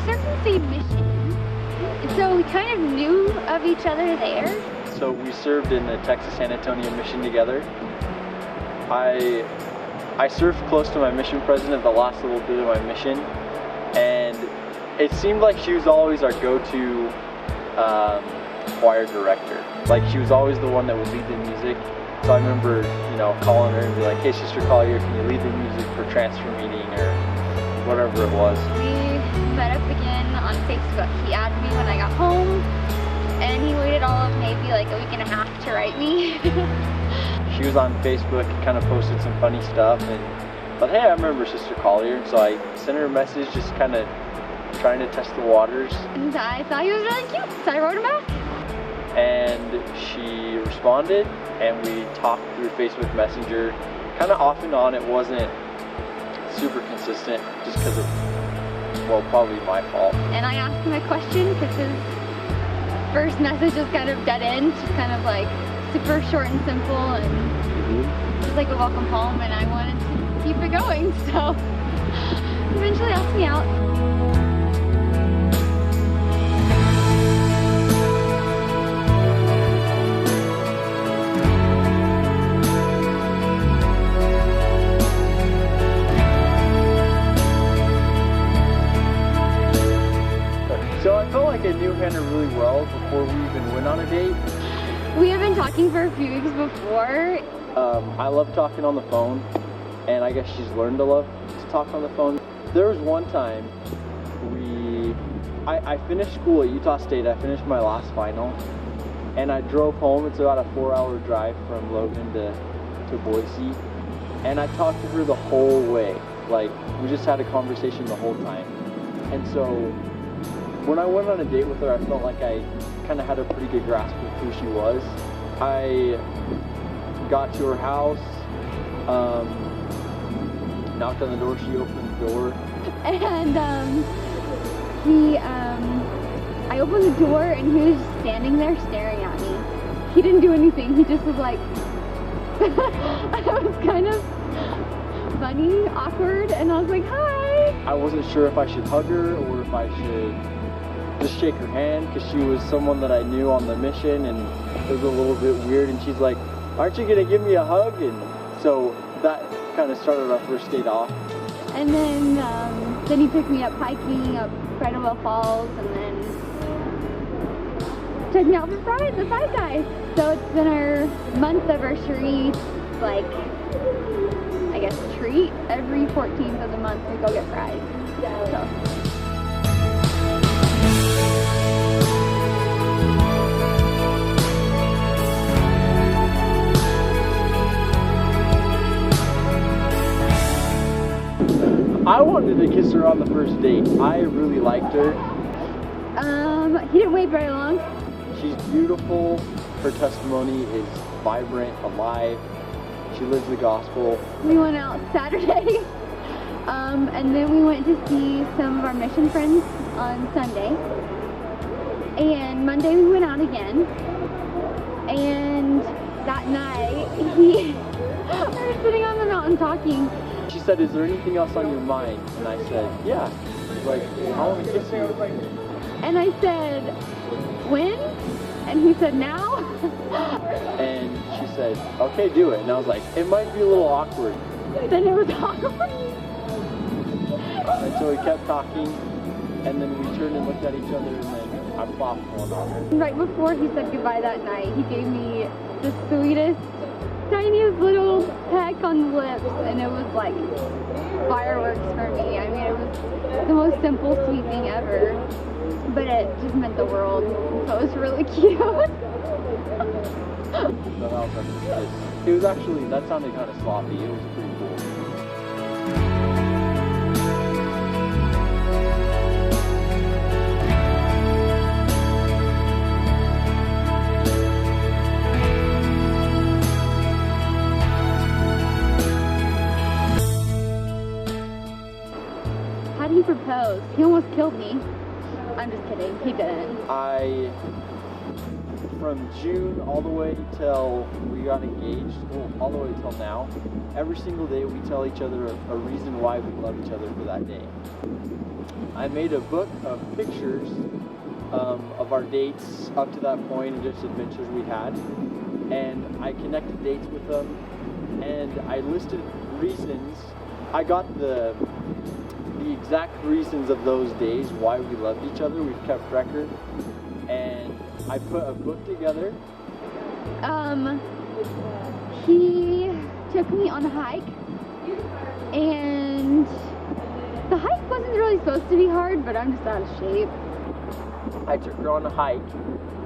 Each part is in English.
served in the same mission, so we kind of knew of each other there. So we served in the Texas San Antonio mission together. I served close to my mission president the last little bit of my mission, and it seemed like she was always our go-to choir director. Like, she was always the one that would lead the music. So I remember, calling her and be like, "Hey, Sister Collier, can you lead the music for transfer meeting," or whatever it was. We met up again on Facebook. He added me when I got home, and he waited all of maybe like a week and a half to write me. She was on Facebook, kind of posted some funny stuff, and thought, "Hey, I remember Sister Collier," and so I sent her a message, just kind of trying to test the waters. And I thought he was really cute, so I wrote him back. And she responded, and we talked through Facebook Messenger, kind of off and on. It wasn't super consistent, just because of, well, probably my fault. And I asked him a question because his first message was kind of dead end, just kind of like super short and simple, and just like a welcome home, and I wanted to keep it going, so he eventually asked me out. So I felt like I knew Hannah really well before we even went on a date. We have been talking for a few weeks before. I love talking on the phone, and I guess she's learned to love to talk on the phone. There was one time I finished school at Utah State. I finished my last final, and I drove home. It's about a 4-hour drive from Logan to Boise, and I talked to her the whole way. Like, we just had a conversation the whole time. And so when I went on a date with her, I felt like I kind of had a pretty good grasp of who she was. I got to her house, knocked on the door, she opened the door. And I opened the door, and he was just standing there staring at me. He didn't do anything, he just was like, I was kind of funny, awkward, and I was like, "Hi." I wasn't sure if I should hug her or if I should just shake her hand, because she was someone that I knew on the mission, and it was a little bit weird. And she's like, "Aren't you gonna give me a hug?" And so that kind of started our first date off. And then he picked me up hiking up Bridalveil Falls, and then took me out for Pride, the Pride Guy. So it's been our month anniversary, like, I guess, treat. Every 14th of the month we go get fries. So. I wanted to kiss her on the first date. I really liked her. He didn't wait very long. She's beautiful. Her testimony is vibrant, alive. She lives the gospel. We went out Saturday, and then we went to see some of our mission friends on Sunday. And Monday we went out again. And that night, we were sitting on the mountain talking. She said, "Is there anything else on your mind?" And I said, "Yeah." She's like, "I want to kiss you." And I said, "When?" And he said, "Now." And she said, "Okay, do it." And I was like, "It might be a little awkward." Then it was awkward. And so we kept talking, and then we turned and looked at each other, and then I plopped one on her. Right before he said goodbye that night, he gave me the sweetest, tiniest little peck on the lips, and it was like fireworks for me. I mean, it was the most simple, sweet thing ever, but it just meant the world, so it was really cute. So that was our first kiss. It was actually, that sounded kind of sloppy. It was pretty cool. How did he propose? He almost killed me. I'm just kidding, he didn't. I from June all the way till we got engaged, well, all the way till now, every single day we tell each other a reason why we love each other for that day. I made a book of pictures of our dates up to that point and just adventures we had, and I connected dates with them, and I listed reasons. I got the exact reasons of those days why we loved each other. We've kept record, and I put a book together. He took me on a hike, and the hike wasn't really supposed to be hard, but I'm just out of shape. I took her on a hike.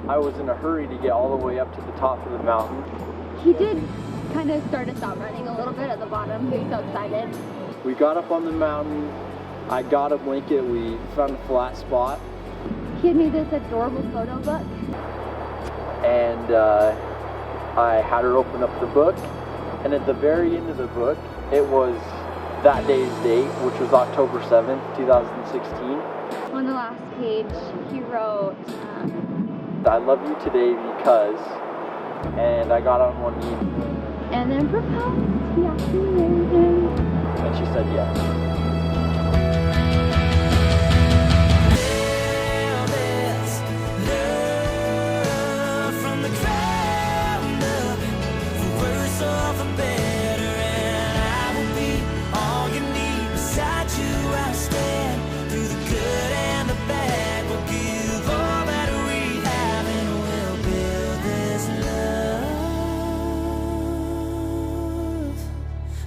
I was in a hurry to get all the way up to the top of the mountain. He did kind of start us out running a little bit at the bottom. He was so excited. We got up on the mountain. I got a blanket. We found a flat spot. He had made this adorable photo book. And I had her open up the book. And at the very end of the book, it was that day's date, which was October 7th, 2016. On the last page, he wrote, I love you today because, and I got on one knee. And then proposed. He asked me to marry him. And she said yes.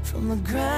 From the ground